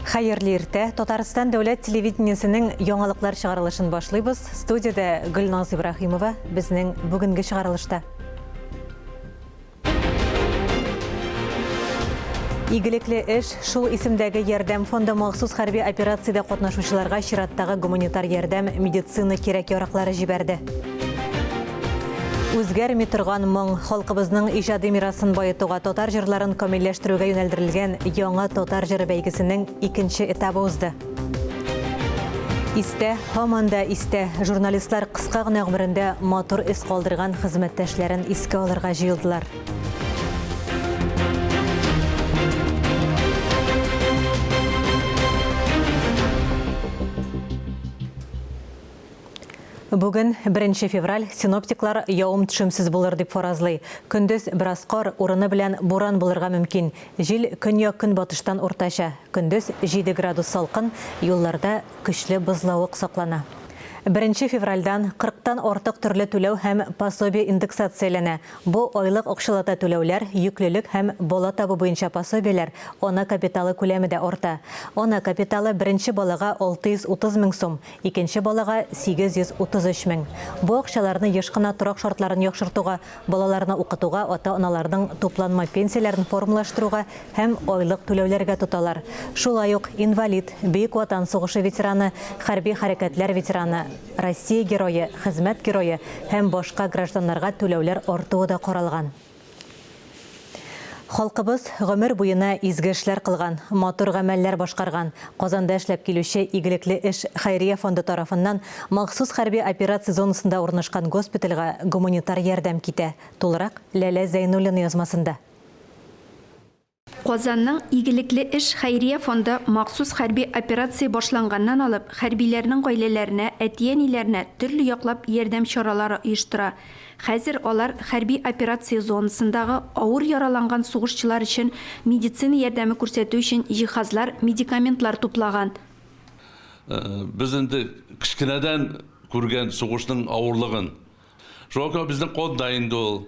Хайырлы иртә, Татарстан дәүләт телевидениесенең яңалыклар чыгарылышын башлыйбыз. Студияда Гөлназ Ибрахимова безнең бүгенге чыгарылышта. Игелекле эш шул исемдәге ярдәм фонды махсус хәрби операциядә катнашучыларга чираттагы гуманитар ярдәм медицина кирәк-яраклары җибәрде. Үзгәрми торган моң халкыбызның иҗади мирасын баетуга, татар җырларын камилләштерүгә юнәлдерелгән яңа татар җыры бәйгесенең икенче этабы узды. Истә, һаман да истә, журналистлар кыска гына гомерендә матур эз калдырган хезмәттәшләрен искә алырга җыелдылар. Бүген 1 февраль синоптиклар явым төшемсез булыр дип фаразлый. Көндез бераз кар, урыны белән буран булырга мөмкин. Җил көньяк-көнбатыштан уртача. Көндез 7 градус салкын, юлларда көчле бозлавык саклана. 1 февральдан 40-тан артык төрле түләү һәм пособие индексацияләнә. Бу айлык акчалата түләүләр, йөклелек һәм бала табу буенча пособиеләр, ана капиталы күләме дә арта. Ана капиталы беренче балага 630 мең сум, икенче балага 833 мең. Бу акчаларны еш кына торак шартларын яхшыртуга, балаларны укытуга, ата-аналарның тупланма пенсияләрен формалаштыруга һәм айлык түләүләргә тоталар. Шулай ук инвалид, Бөек Ватан сугышы ветераны, хәрби хәрәкәтләр ветераны, Россия герое, хезмәт герое һәм башка гражданнарга түләүләр артуы да каралган. Халкыбыз гомер буена изге эшләр кылган, матур гамәлләр башкарган. Казанда эшләп килүче Игелекле эш хәйрия фонды тарафыннан махсус хәрби операция зонасында урнашкан госпитальгә гуманитар ярдәм китә. Тулырак Ләлә Зәйнуллина язмасында. Казанның Игелекле эш хәйрия фонды махсус хәрби операция башланганнан алып, хәрбиләрнең гаиләләренә, әтиәниләренә төрле яклап ярдәм чаралары оештыра. Хәзер алар хәрби операция зонасындагы авыр яраланган сугышчылар өчен медицина ярдәме күрсәтү өчен җиһазлар, медикаментлар туплаган. Без инде кичкенәдән күргән сугышның авырлыгын. Шуңа безнең кулда инде ул.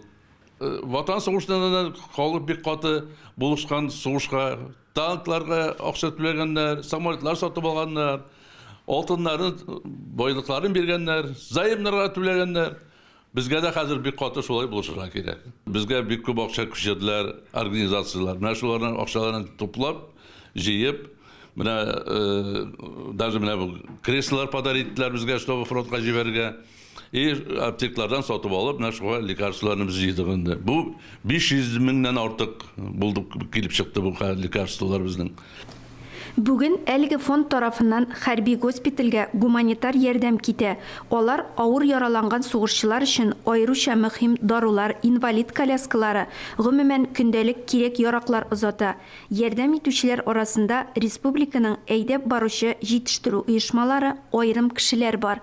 Ватан сугышында халык бик каты булышкан сугышка, танкларга акча түләгәннәр, самолетлар сатып алганнар, алтыннарын, байлыкларын биргәннәр, заемнарга түләгәннәр. Безгә дә хәзер бик каты шулай булышырга кирәк. Безгә бик күп акча күчерделәр, организациялар. Менә шуларның акчаларын туплап, җыеп, менә даже менә бу креслолар подарить иттеләр безгә, чтобы фронтка җибәргә. И аптеклардан сатып алып, менә шуга лекарстволарны без җыйдык инде. Бу 500 меңнән артык булды килеп чыкты бу лекарстволар безнең. Бүген әлеге фонд тарафыннан хәрби госпитальгә гуманитар ярдәм китә. Алар авыр яраланган сугышчылар өчен аеруча мөһим дарулар, инвалид коляскалары, гомумән көндәлек кирәк-яраклар озата. Ярдәм итүчеләр арасында республиканың әйдәп баручы җитештерү оешмалары, аерым кешеләр бар.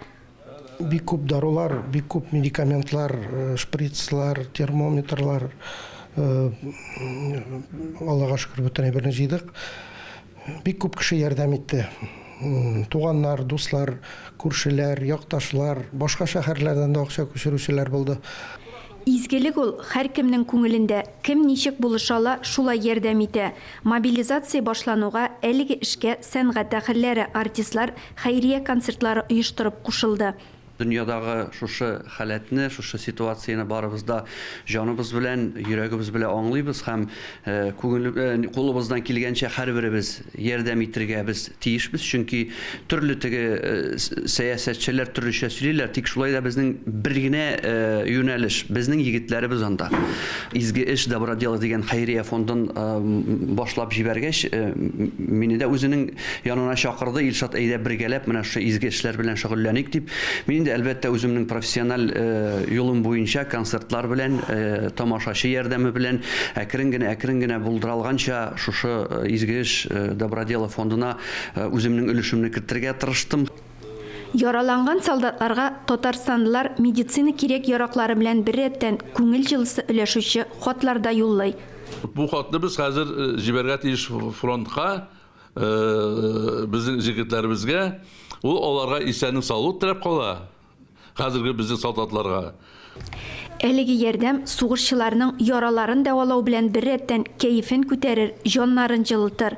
Бик күп дарулар, бик күп медикаментлар, шприцлар, термометрлар, Аллага шөкер, бөтен әйберне җыйдык. Бик күп кеше ярдәм итте. Туганнар, дуслар, күршеләр, якташлар, башка шәһәрләрдән дә акча күчерүчеләр булды. Изгелек ул һәркемнең күңелендә, кем ничек булышала, шулай ярдәм итә. Мобилизация башлануга әлеге эшкә сәнгать әһелләре, артистлар хәйрия концертлары оештырып кушылды. Дөньядагы шушы халәтне, шушы ситуацияны барыбызда җаныбыз белән, йөрәгебез белән аңлыйбыз һәм кулыбыздан килгәнчә һәрберебез ярдәм итәргә без тиешбез, чөнки төрле теге сәясәтчеләр төрлечә сөйлиләр, тик шулай да безнең бер генә юнәлеш, безнең егетләребез анда. Изге эш добро дело дигән хәйрия фондын башлап җибәргәч, мине дә үзенең янына чакырды, Илшат әйдә бергәләп менә шу изге эшләр белән шөгыльләник дип. Әлбәттә үземнең профессиональ юлым буенча концертлар белән, тамашачы ярдәме белән әкрен генә булдыралганча шушы изге эш добро дело фондына үземнең өлешемне кертергә тырыштым. Яраланган солдатларга Татарстанлылар медицина кирәк-яраклары белән бер рәттән күңел җылысы өләшүче хатларда юллый. Бу хатны без хәзер җибәргә тиеш фронтка, безнең җегетләребезгә, ул аларга исәнлек саулык теләп кала. Хәзерге безнең солдатларга. Әлеге ярдәм сугышчыларның яраларын дәвалау белән бер рәттән кәефен күтәрер, җаннарын җылытыр.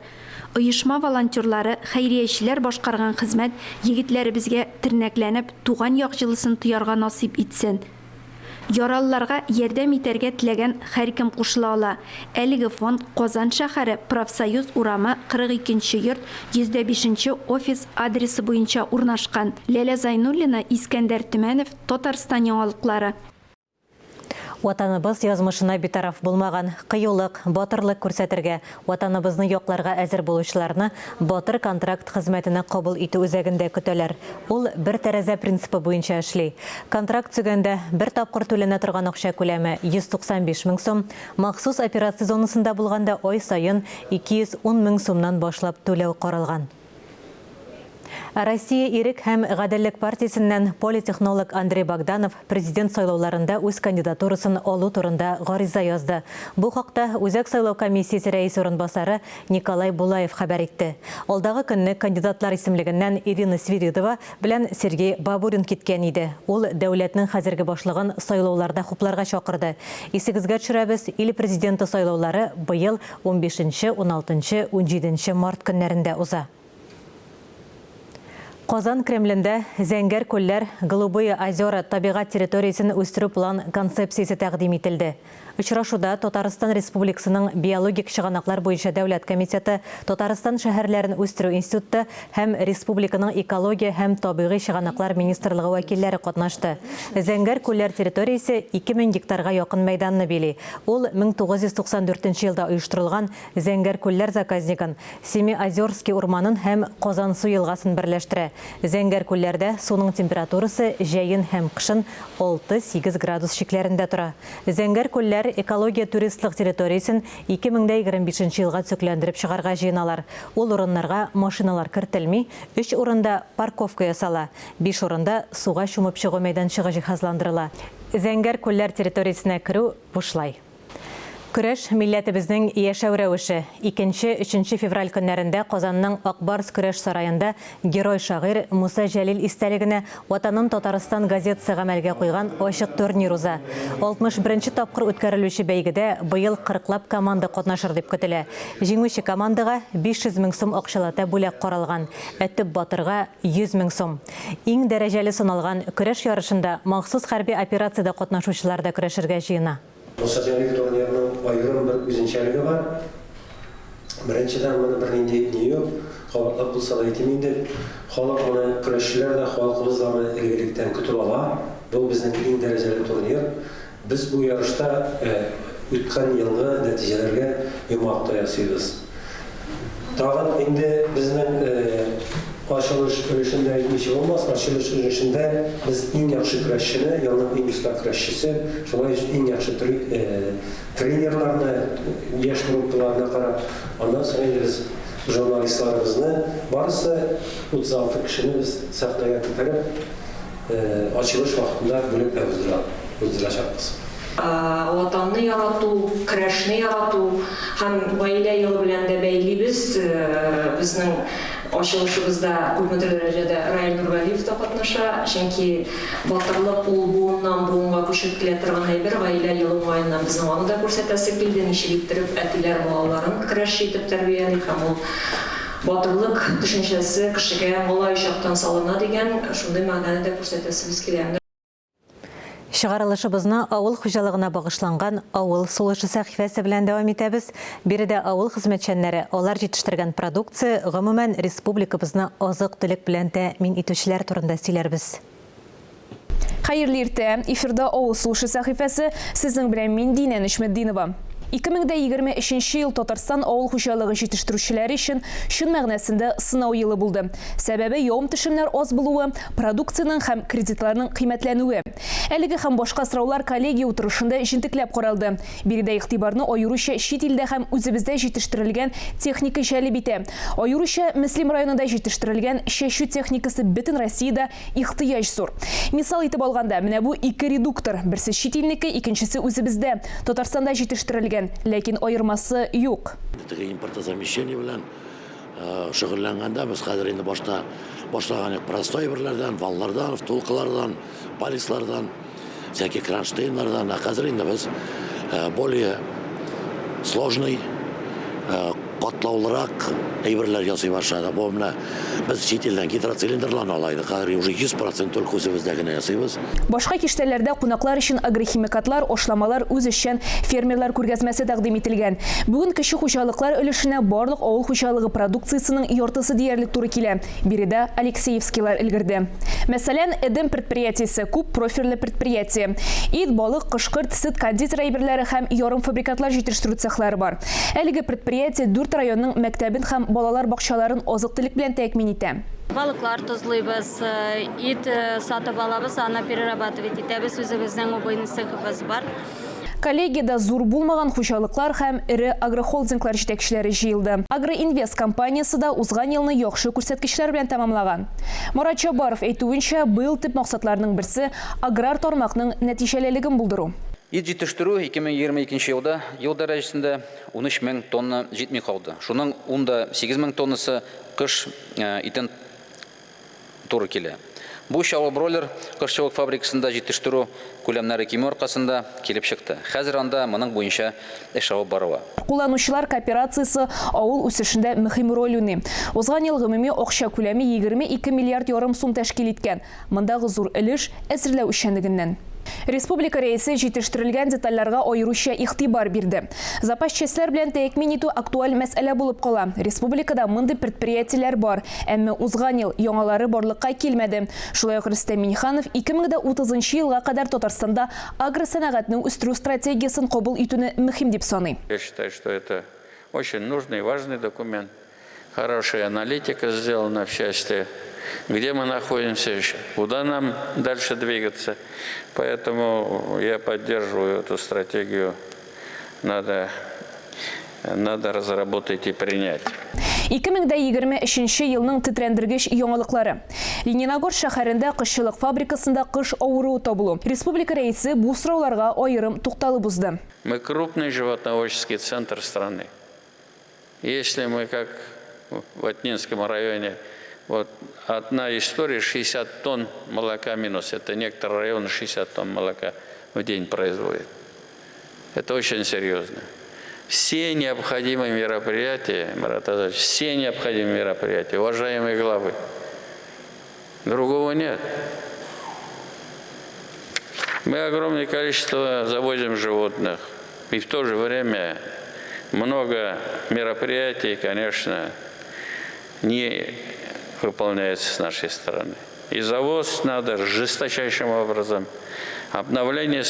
оешма волонтерлары, хәйриячеләр башкарган хезмәт егетләребезгә тернәкләнеп, туган як җылысын тоярга насип итсен. Яралыларга ярдәм итәргә теләгән һәркем кушыла ала. Әлеге фонд Казан шәһәре Профсоюз урамы 42-нче йорт 105-нче офис адресы буенча урнашкан. Ләлә Зайнуллина, Искәндәр Төмәнов, Татарстан яңалыклары. Ватаныбыз язмышына битараф булмаган, кыюлык, батырлык күрсәтергә, ватаныбызны якларга әзер булучыларны батыр контракт хезмәтенә кабул итү үзәгендә көтәләр. Ул бер тәрәзә принципы буенча эшли. Контракт төзегәндә бер тапкыр түләнә торган акча күләме 195 мең сум, махсус операция зонасында булганда ай сайын 210 мең сумнан башлап түләү каралган. Россия ирек һәм гаделлек партиясеннән политехнолог Андрей Богданов президент сайлауларында үз кандидатурасын алу турында гариза язды. Бу хакта Үзәк сайлау комиссиясе рәисе урынбасары Николай Булаев хәбәр итте. Алдагы көнне кандидатлар исемлегеннән Ирина Свиридова белән Сергей Бабурин киткән иде. Ул дәүләтнең хәзерге башлыгын сайлауларда хупларга чакырды. Исегезгә төшерәбез, ил президенты сайлаулары быел 15-нче, 16-нчы, 17-нче март көннәрендә уза. Казан Кремлендә Зәңгәр күлләр, Голубые озера табигать территориясен үстерү план концепциясе тәкъдим ителде. Очрашуда Татарстан Республикасының биологик чыганаклар буенча дәүләт комитеты, Татарстан шәһәрләрен үстерү институты һәм республиканың экология һәм табигый чыганаклар министрлыгы вәкилләре катнашты. Зәңгәр күлләр территориясе 2000 гектарга якын мәйданны били. Ул 1994 елда оештырылган Зәңгәр күлләр заказнигын, Семиозерский урманын һәм Казан су елгасын берләштерә. Зәңгәр күлләрдә суның температурасы җәен һәм кышын 6-8 градус шикләрендә тора. Зәңгәр күлләр экология туристлык территориясен 2025 елга төзекләндереп чыгарга җыеналар. Ул урыннарга машиналар кертелми, 3 урында парковка ясала, 5 урында суга чумып чыгу мәйданчыгы җиһазландырыла. Зәңгәр күлләр территориясенә керү бушлай. Көрәш милләтебезнең яшәү рәвеше. 2-3 февраль көннәрендә Казанның Акбарс көрәш сараенда герой шагыйрь Муса Җәлил истәлегенә Ватаным Татарстан газетасы гамәлгә куйган ачык турнир уза. 61-нче тапкыр үткәрелүче бәйгедә быел 40лап команда катнашыр дип көтелә. Җиңүче командага 500 мең сум акчалата бүләк каралган, әтеп батырга 100 мең сум. Иң дәрәҗәле саналган көрәш ярышында махсус хәрби операциядә катнашучылар да көрәшергә җыена. Муса Җәлил турнирының айрым бер үзенчәлеге бар. Беренчедән моны бернинди не юк. Халыклап булса да әйтим инде. Халык моны көрәшчеләр дә халкыбыз да игелектән көтеп ала. Бу безнең иң дәрәҗәле турнир. Без бу ярышта үткән елгы нәтиҗәләргә йомгак ясыйбыз. Тагын инде безнең açılış өлешендә ничек булмас, açılış өлешендә без иң яхшы көрәшчене, ялның иң үстә көрәшчесе, шулай иң яхшы тренерларны, яшь группаларына карап, аннан соң без журналистларыбызны барысы 36 кешене без сәхнәгә күтәреп, açılış вакытында бүлек уздырачакбыз. Ватанны ярату, көрәшне ярату һәм гаилә елы белән дә бәйлибез. Безнең ачылышыбызда күпмедер дәрәҗәдә Раил Нургалиев та катнаша, чөнки батырлык ул буыннан буынга күчеп килә торган әйбер. Гаилә елы уңаеннан безнең аны да күрсәтәсе килде, ничек иттереп әтиләр балаларын көрәш итеп тәрбияли һәм ул батырлык төшенчәсе кешегә малай чактан салына дигән шундый мәгънәне дә күрсәтәсебез килә. Чыгарылышыбызны авыл хуҗалыгына багышланган авыл сулышы сәхифәсе белән дәвам итәбез. Биредә авыл хезмәтчәннәре алар җитештергән продукция гомумән республикабызны азык-төлек белән тәэмин итүчеләр турында сөйләрбез. Хәерле иртә, эфирда авыл сулышы сәхифәсе, сезнең белән мин Динә Нишмәтдинова. 2023 ел Татарстан авыл хуҗалыгы җитештерүчеләре өчен чын мәгънәсендә сынау елы булды. Сәбәбе явым-төшемнәр аз булуы, продукцияның һәм кредитларның кыйммәтләнүе. Әлеге һәм башка сораулар коллегия утырышында җентекләп каралды. Биредә игътибарны аеруча чит илдә һәм үзебездә җитештерелгән техника җәлеп итә. Аеруча Мөслим районында җитештерелгән чәчү техникасы бөтен Россиядә ихтыяҗ зур. Мисал итеп алганда, менә бу 2 редуктор, берсе чит илнеке, икенчесе үзебездә. Татарстанда җитештерелгән, ләкин айырмасы юк. Импортозамещение белән шөгыльләнгәндә без хәзер инде башлаган простой берләрдән, валлардан, втулкалардан, полислардан, всяких кронштейннардан, хәзер инде без более сложный катлаулырак әйберләр ясый башлады. Бу менә без чит илдән гидроцилиндрларны алайдык. Хәзер уже 100% только үзебездә генә ясыйбыз. Башка киштәләрдә кунаклар өчен агрохимикатлар, ошламалар үз эшчән фермерлар күргәзмәсе тәкъдим ителгән. Бүген кече хуҗалыклар өлешенә барлык авыл хуҗалыгы продукциясының яртысы диярлек туры килә. Биредә Алексеевскийлар өлгерде. Мәсәлән, Эдем предприятиесе күп профильле предприятие. Ит, балык, кышкырт, сөт, кондитер әйберләре һәм ярым фабрикатлар җитештерү цехлары бар. Әлеге предприятие 4 районның мәктәбен һәм балалар бакчаларын азык-төлек белән тәэмин итә. Балыклар тозлыйбыз, ит сатып алабыз, аны перерабатывать итәбез, үзебезнең убойный цехыбыз бар. Коллегияда зур булмаган хуҗалыклар һәм ире агрохолдинглар җитәкчеләре җыелды. Агроинвест компаниясе да узган елны яхшы күрсәткечләр белән тәмамлаган. Мурат Чабаров әйтүенчә, быел төп максатларның берсе аграр тармакның нәтиҗәлелеген булдыру. Ит җитештерү 2022 елда ел дәрәҗәсендә 13 мең тонна җитми калды. Шуның 8 мең тоннасы кыш итен туры килә. Бу чалу бройлер кышчылык фабрикасында җитештерү күләмнәре киме аркасында килеп чыкты. Хәзер анда моның буенча эш алып барыла. Кулланучылар кооперациясе авыл үсешендә мөһим роль уйный. Узган ел гомуми акча күләме 22 миллиард ярым сум тәшкил иткән. Мондагы зур өлеш әзерләү эшчәнлегеннән. Республика рәисе җитештерелгән детальләргә аеруча игътибар бирде. Запас частьләр белән тәэмин итү актуаль мәсьәлә булып кала. Республикада мондый предприятиеләр бар, әмма узган ел яңалары барлыкка килмәде. Шулай ук Рөстәм Миңнеханов 2030 елга кадәр Татарстанда агросәнәгатьне үстерү стратегиясын кабул итүне мөһим дип саный. Я считаю, что это очень нужный и важный документ. Хорошая аналитика сделана в части, где мы находимся, куда нам дальше двигаться. Поэтому я поддерживаю эту стратегию. Надо разработать и принять. 2023 елның тетрәндергеч яңалыклары. Лениногор шәһәрендә кышчылык фабрикасында кыш авыруы табылу. Республика рәисе бу сорауларга аерым тукталып узды. Мы крупный животноводческий центр страны. Если мы, как в Атнинском районе, вот одна история, 60 тонн молока минус. Это некоторые районы 60 тонн молока в день производят. Это очень серьезно. Все необходимые мероприятия, все необходимые мероприятия, уважаемые главы, другого нет. Мы огромное количество завозим животных, и в то же время много мероприятий, конечно, не выполняется с нашей стороны. И завоз надо жесточайшим образом. Обновление,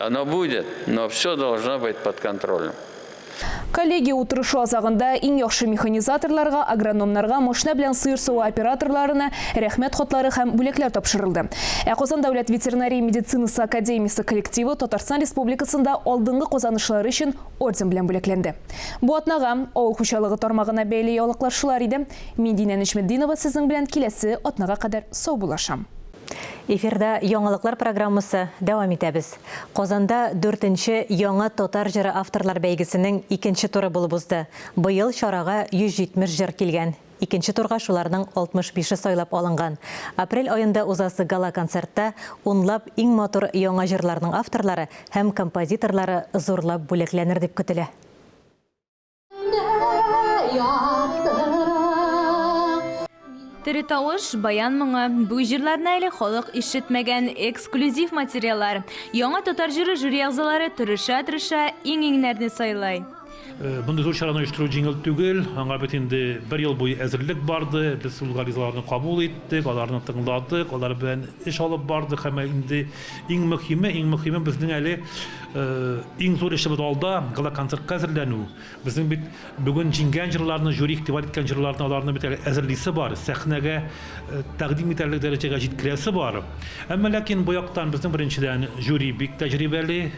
оно будет, но все должно быть под контролем. Коллегия утырышы азагында иң яхшы механизаторларга, агрономнарга, машина белән сыер суы операторларына рәхмәт хатлары һәм бүләкләр тапшырылды. Казан дәүләт ветеринария медицинасы академиясе коллективы Татарстан Республикасында алдынгы казанышлары өчен орден белән бүләкләнде. Бу атнага авыл хуҗалыгы тармагына бәйле ялыклашулар иде. Мин Динә Нечметдинова сезнең белән киләсе атнага кадәр сау булашам. Эфирда яңалыклар программасы дәвам итәбез. Казанда 4-нче яңа татар җыры авторлар бәйгесенең 2нче туры булып узды. Быел чарага 170 җыр килгән. 2нче турга шуларның 65-е сайлап алынган. Апрель айында узасы гала концертта унлап иң матур яңа җырларның авторлары һәм композиторлары зурлап бүләкләнер дип көтелә. Тере тавыш, баян моңы, бу җырларны әле халык ишетмәгән эксклюзив материаллар. Яңа татар җыры жюри әгъзалары тырыша иң-иңнәрне сайлай. Bunday zor çarаны оештыру җиңел түгел. Аңа бит инде 1 ел буе әзерлек барды. Без ул гаризаларны кабул иттек, аларны тыңладык, алар белән эш алып бардык. Һәм инде иң мөһиме безнең әле иң зур эшебез алда гала концертка әзерләнү. Безнең бит бүген җиңгән җырларны, жюри игътибар иткән җырларны аларны бит әзерлисе бар, сәхнәгә тәкъдим итәрлек дәрәҗәгә җиткерәсе бар. Әмма ләкин бу яктан безнең беренчедән жюри бик тәҗрибәле,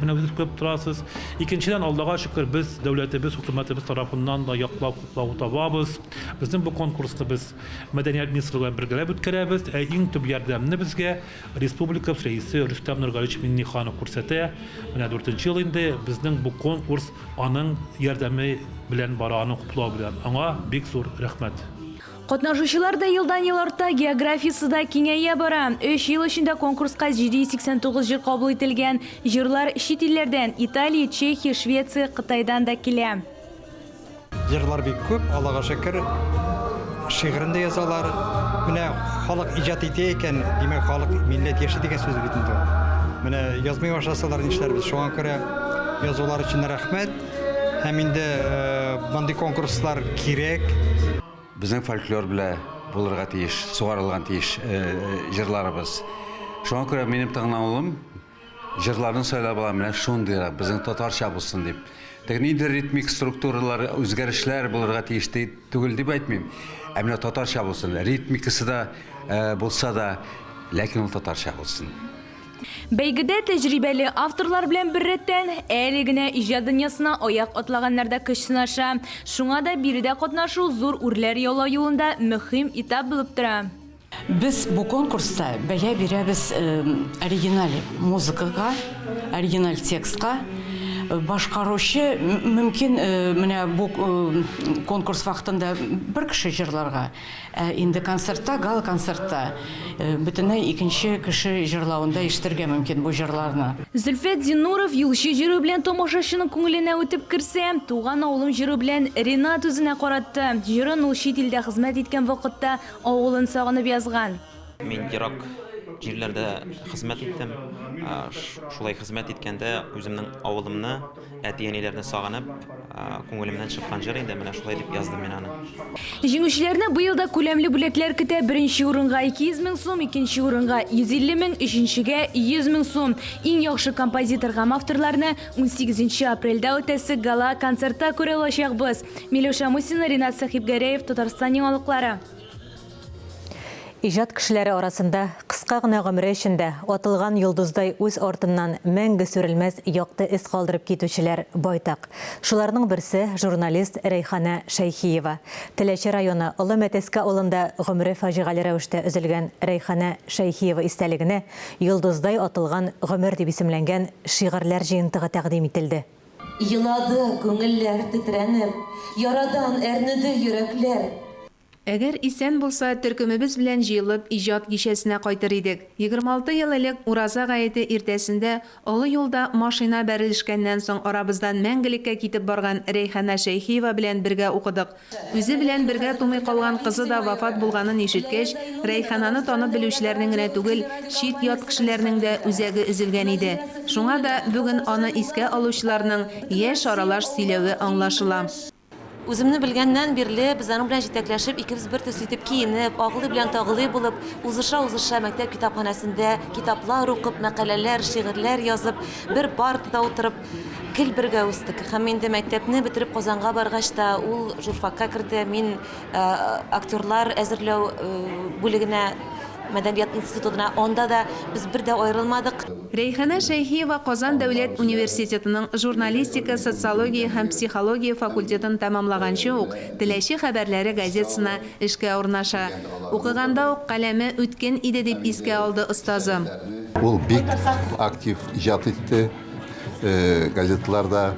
менә без күп торасыз. Икенчедән Аллага шөкер biz devletimiz, hükümetimiz tarafından da yaklap табабыз. Bizim bu konkursta biz Medeniyet Ministrliği'yle birlikte bütkeremiz. En tüp yardımını bizge Respublika Reisi Rüstem Nurgaliç Minnixanov күрсәтә. Менә 4-нче ел инде безнең бу конкурс аның ярдәме белән бараны куплау белән. Аңа бик зур рәхмәт. Катнашучылар да елдан-ел арта, географиясы да киңәя бара. 3 ел эчендә конкурска 789 җыр кабул ителгән. Җырлар чит илләрдән, Италия, Чехия, Швеция, Кытайдан да килә. җырлар бик күп, Аллага шөкер. Шигырен дә язалар. Менә халык иҗат итә икән, димәк халык милләт яши дигән сүз бит инде. Менә язмый башласалар нишләрбез? Шуңа күрә язулар өчен рәхмәт. Һәм инде мондый конкурслар кирәк. Безнең фольклор белән булырга тиеш, сугарылган тиеш җырларыбыз. Шуңа күрә минем тыңлавым җырларны сөйләп алам менә шундый безнең татарча булсын дип. Тегниндер ритмик структуралар үзгәрешләр булырга тиеш түгел дип әйтмим. Ә менә татарча булсын, ритмикасы да булса да, ләкин ул татарча булсын. Бәйгедә тәҗрибәле авторлар белән бер рәттән әле генә иҗат дөньясына аяк атлаганнар да көч сынаша. Шуңа да биредә катнашу зур үрләр яулау юлында мөһим этап булып тора. Biz bu konkursta бәя бирәбез оригиналь музыкага, оригиналь текстка. Башкаручы мөмкин менә бу конкурс вакытында бер кеше җырларга, инде концертта, гала концертта бөтенләй икенче кеше җырлавында ишетергә мөмкин бу җырларны. Зөлфәт Зиннуров юлчы җыры белән тамашачының күңеленә үтеп кирсә, туган авылым җыры белән Ренат үзенә каратты. Җырын ул чит илдә хезмәт иткән вакытта авылын сагынып язган. Мин ерак җирләрдә хезмәт иттем. Шулай хезмәт иткәндә үземнең авылымны, әти-әниләрне сагынып, күңелемнән чыккан җыр инде, менә шулай дип яздым мин аны. Җиңүчеләрне быел да күләмле бүләкләр көтә. Беренче урынга 200 мең сум, икенче урынга 150 мең, өченчегә 100 мең сум. Иң яхшы композитор һәм авторларны 18 апрельдә үтәсе гала концертта күрә алачакбыз. Миләүшә Мусина, Ринат Сахибгәрәев, Татарстан яңалыклары. Иҗат кешеләре арасында кыска гына гомере эчендә атылган йолдыздай үз артыннан мәңге сүрелмәс якты эз калдырып китүчеләр байтак. Шуларның берсе журналист Рәйхана Шәйхиева. Теләче районы Олы Мәтәскә авылында гомере фаҗигале рәвештә өзелгән Рәйхана Шәйхиева истәлегенә йолдыздай атылган гомер дип исемләнгән шигырьләр җыентыгы тәкъдим ителде. Йылады күңелләр тетрәнеп, ярадан әрнеде йөрәкләр. Әгәр исән булса, төркемебез белән җыелып иҗат кичәсенә кайтыр идек. 26 ел элек Ураза гаете иртәсендә олы юлда машина бәрелешкәннән соң арабыздан мәңгелеккә китеп барган Рәйхана Шәйхиева белән бергә укыдык. Үзе белән бергә тумый калган кызы да вафат булганын ишеткәч, Рәйхананы танып белүчеләрнең генә түгел, чит ят кешеләрнең дә үзәге өзелгән иде. Шуңа да бүген аны искә алучыларның яшь аралаш сөйләве аңлашыла. Үземне белгәннән бирле без аның белән җитәкләшеп, икебез бер төс итеп киенеп, агылы белән тагылы булып, узыша мәктәп китапханәсендә китаплар укып, мәкаләләр, шигырьләр язып, бер партада утырып, гел бергә үстек. Һәм инде мәктәпне бетереп Казанга баргач та ул журфакка керде. Мин актерлар әзерләү бүлегенә, Мәдәният институтына, онда да без бер дә аерылмадык. Рәйхана Шәйхиева Казан дәүләт университетының журналистика, социология һәм психология факультетын тәмамлаганчы ук Теләче хәбәрләре газетасына эшкә урнаша. Укыганда ук каләме үткен иде дип искә алды остазы. Ул бик актив иҗат итте. Газеталарда,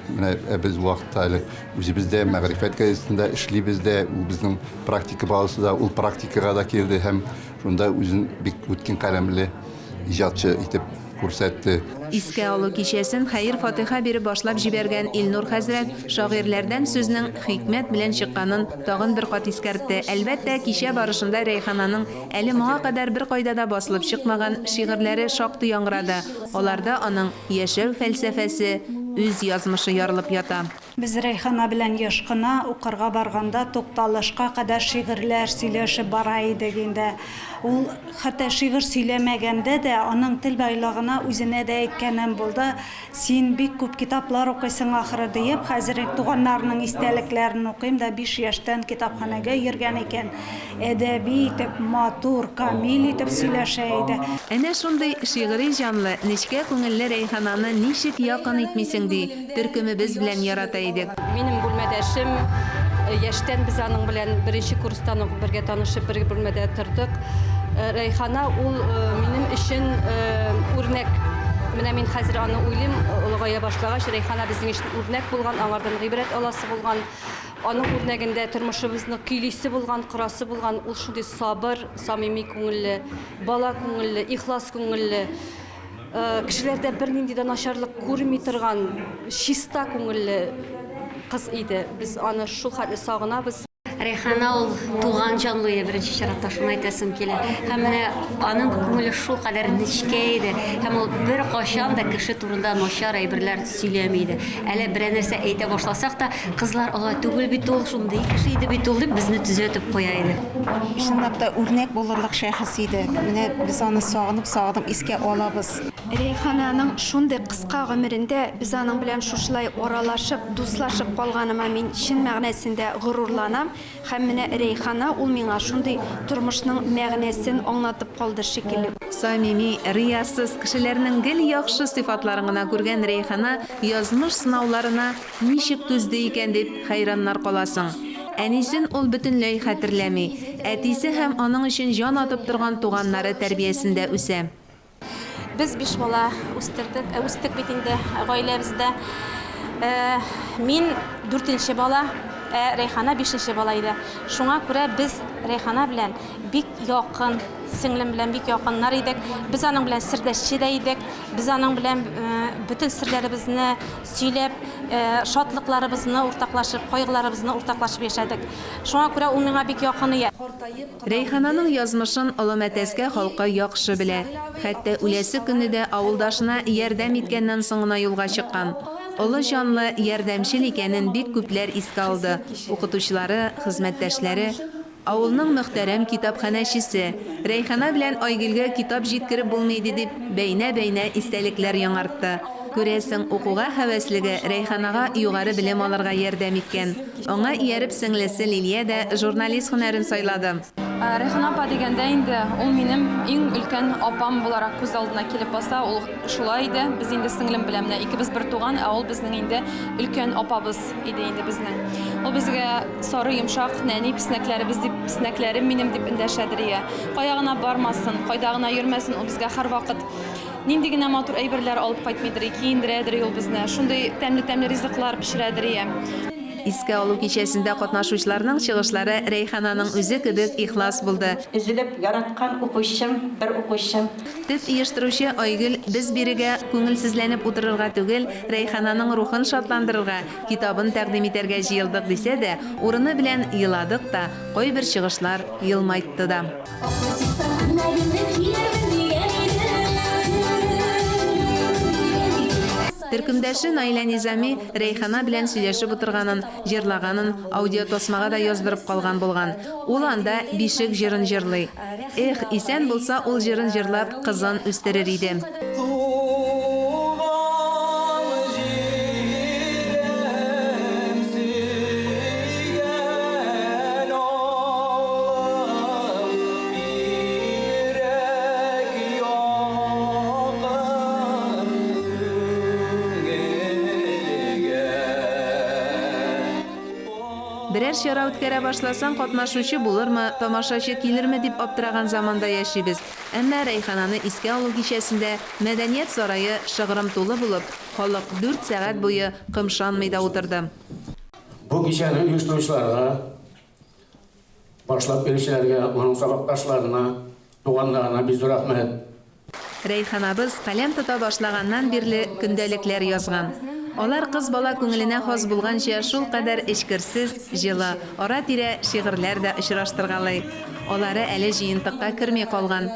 без вакытта әле үзебездә мәгърифәт газетасында эшлибез дә, ул безнең практика базасында, ул практикага да килде һәм шунда үзен бик үткен каләмле иҗатчы итеп күрсәтте. Искә алу кичәсен хәер-фатиха биреп башлап җибәргән Илнур хәзрәт шагыйрьләрдән сүзнең хикмәт белән чыкканын тагын бер кат искәртте. Әлбәттә, кичә барышында Рәйхананың әле моңа кадәр бер кайда да басылып чыкмаган шигырьләре шактый яңгырады. Аларда аның яшәү фәлсәфәсе, үз язмышы ярылып ята. Без Рәйхана белән яш кына укырга барганда тукталышка кадәр шигырьләр сөйләшеп бара идек инде. Ул хәтта шигырь сөйләмәгәндә дә аның тел байлыгына үзенә дә әйткәнем булды. Син бик күп китаплар укыйсың ахыры диеп, хәзер туганнарның истәлекләрен укыйм да 5 яшьтән китапханәгә йөргән икән. Әдәби итеп, матур, камил итеп сөйләшә иде. Әнә шундый шигъри җанлы, нечкә күңелле Рәйхананы ничек якын итмисең ди, төркемебез белән ярата идек. Минем бүлмәдәшем яшьтән без аның белән беренче курстан ук бергә танышып, бер бүлмәдә тордык. Рәйхана ул минем өчен үрнәк. Менә мин хәзер аны уйлыйм, олыгая башлагач, Рәйхана безнең өчен үрнәк булган, аңардан гыйбрәт аласы булган. Аның үрнәгендә тормышыбызны көйлисе булган, кырасы булган, ул шундый сабыр, самими күңелле, бала күңелле, ихлас күңелле. Кешеләрдә бернинди дә начарлык күрми торган, чиста күңелле, кыз иде. Без аны шул хәтле сагынабыз. Рәйхана ул туган җанлые беренче чиратта шуны әйтәсем килә. Һәм менә аның күңеле шул кадәр нечкә иде. Һәм ул бер кашан да кеше турында начар әйберләр сөйләми иде. Әле берәр нәрсә әйтә башласак та, кызлар алай түгел бит ул, шундый кеше иде бит ул дип безне төзәтеп куя иде. Чынлап да үрнәк булырлык шәхес иде. Менә без аны сагынып искә алабыз. Рәйхананың шундый кыска гомерендә без аның белән шушылай аралашып, дуслашып калганыма мин чын мәгънәсендә горурланам. Һәм менә Рәйхана ул миңа шундый тормышның мәгънәсен аңлатып калды шикелле. Самими, риясыз кешеләрнең гел яхшы сыйфатларын гына күргән Рәйхана язмыш сынауларына ничек түзде икән дип хайраннар каласың. Әнисен ул бөтенләй хәтерләми. Әтисе һәм аның өчен җан атып торган туганнары тәрбиясендә үсә. Biz 5 бала үстек бит инде гаиләбездә. Мин 4нче бала, Рәйхана 5нче бала иде. Шуңа күрә без Рәйхана белән бик якын, сеңлем белән бик якыннар идек. Без аның белән сердәшче дә идек. Без аның белән бөтен серләребезне сөйләп, шатлыкларыбызны уртаклашып, кайгыларыбызны уртаклашып яшәдек. Шуңа күрә ул миңа бик якын иде. Рәйхананың язмышын Олы Мәтәскә халкы яхшы белә. Хәтта үләсе көнне авылдашына ярдәм иткәннән соң гына юлга чыккан. Олы җанлы ярдәмчел икәнен бик күпләр искә алды. Укытучылары, хезмәттәшләре, авылның мөхтәрәм китапханәчесе. Рәйхана белән Айгөлгә китап җиткереп булмайды дип бәйнә-бәйнә истәлекләр яңартты. Күрәсең, укуга һәвәслеге Рәйханага югары белем алырга ярдәм иткән. Аңа ияреп сеңлесе Лилия дә журналист һөнәрен сайлады. Рәйхана апа дигәндә инде ул минем иң өлкән апам буларак күз алдына килеп баса, ул шулай иде. Без инде сеңлем белән менә икебез бер туган, ул безнең инде өлкән апабыз иде инде безнең. Ул безгә сары йомшак нәни писнәкләребез дип, писнәкләрем минем дип эндәшәдер. Кая гына бармасын, кайда гына йөрмәсен, ул безгә һәрвакыт нинди генә матур әйберләр алып кайтмыйдыр, киендерәдер ул безне. Шундый тәмле ризыклар пешерәдер. Искә алу кичәсендә катнашучыларның чыгышлары Рәйхананың үзе кебек ихлас булды. Үзелеп яраткан укучым, бер укучым. Төп оештыручы Айгөл без бирегә күңелсезләнеп утырырга түгел, Рәйхананың рухын шатландырырга, китабын тәкъдим итәргә җыелдык дисә дә, урыны белән йыладык та, кайбер чыгышлар елмайтты да. Төркемдәше Наилә Низами Рәйхана белән сөйләшеп утырганын, җырлаганын аудио тосмага да яздырып калган булган. Ул анда бишек җырын җырлый. Эх, исән булса ул җырын җырлап кызын үстерер иде. Берәр чара үткәрә башласаң, катнашучы булырмы, тамашачы килерме дип аптыраган заманда яшибез. Әмма Рәйхананы искә алу кичәсендә Мәдәният сарае шыгрым тулы булып, халык 4 сәгать буе кымшанмый да утырды. Бу кичәне оештыручыларга, башлап келүчеләргә, аның сабакташларына, туганнарына бик зур рәхмәт. Рәйханабыз каләм тота башлаганнан бирле көндәлекләр язган. Алар кыз бала күңеленә хас булганча шул кадәр эчкерсез, җылы, ара-тирә шигырьләр дә очраштыргалый. Алары әле җыентыкка керми калган.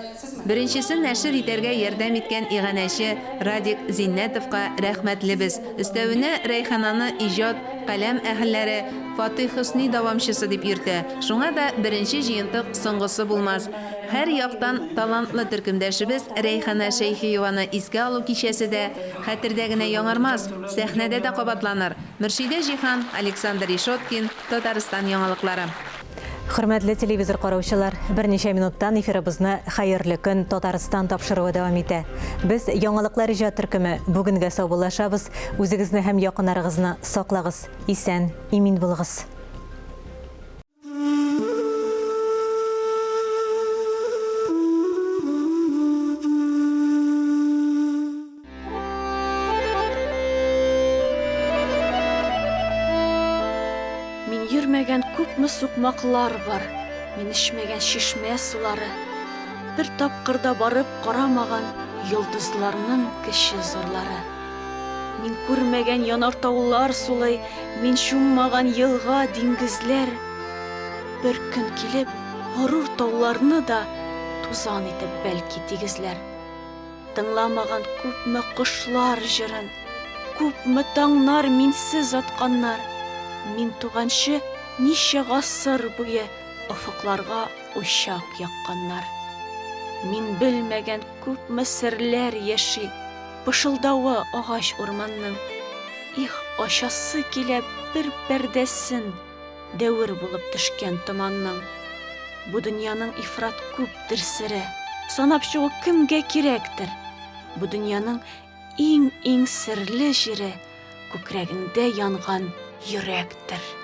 Беренчесен нәшер итәргә ярдәм иткән иганәче Радик Зиннәтовка рәхмәтлебез. Өстәвенә Рәйхананы иҗат, каләм әһелләре Фатих Хөсни дәвамчысы дип йөртә. Шуңа да беренче җыентык соңгысы булмас. Һәр яктан талантлы төркемдәшебез Рәйхана Шәйхиеваны искә алу кичәсе дә хәтердә генә яңармас, сәхнәдә дә кабатланыр. Мөршидә Җихан, Александр Ишоткин, Татарстан яңалыклары. Хөрмәтле телевизор караучылар, берничә минуттан эфирыбызны хәерле көн Татарстан тапшыруы дәвам итә. Без яңалыклар иҗат төркеме бүгенгә саубуллашабыз. Үзегезне һәм якыннарыгызны саклагыз. Исән, имин булыгыз. Йөрмәгән күпме сукмаклар бар, мин эчмәгән шишмә сулары. Бер тапкырда барып карамаган йолдызларның кече зурлары. Мин күрмәгән янартаулар сулай, мин шуммаган елга диңгезләр. Бер көн килеп, горур тауларны да тузан итеп бәлки тигезләр. Тыңламаган күпме кошлар җырын, күпме таңнар минсез атканнар. Мин туганчы ничә гасыр буе офыкларга учак якканнар. Мин белмәгән күпме серләр яши, пышылдавы агач урманның. Их, ачасы килә бер пәрдәсен, дәвер булып төшкән томанның. Бу дөньяның ифрат күптер сере, санап чыгу кемгә кирәктер. Бу дөньяның иң серле җире күкрәгендә янган йөрәктер.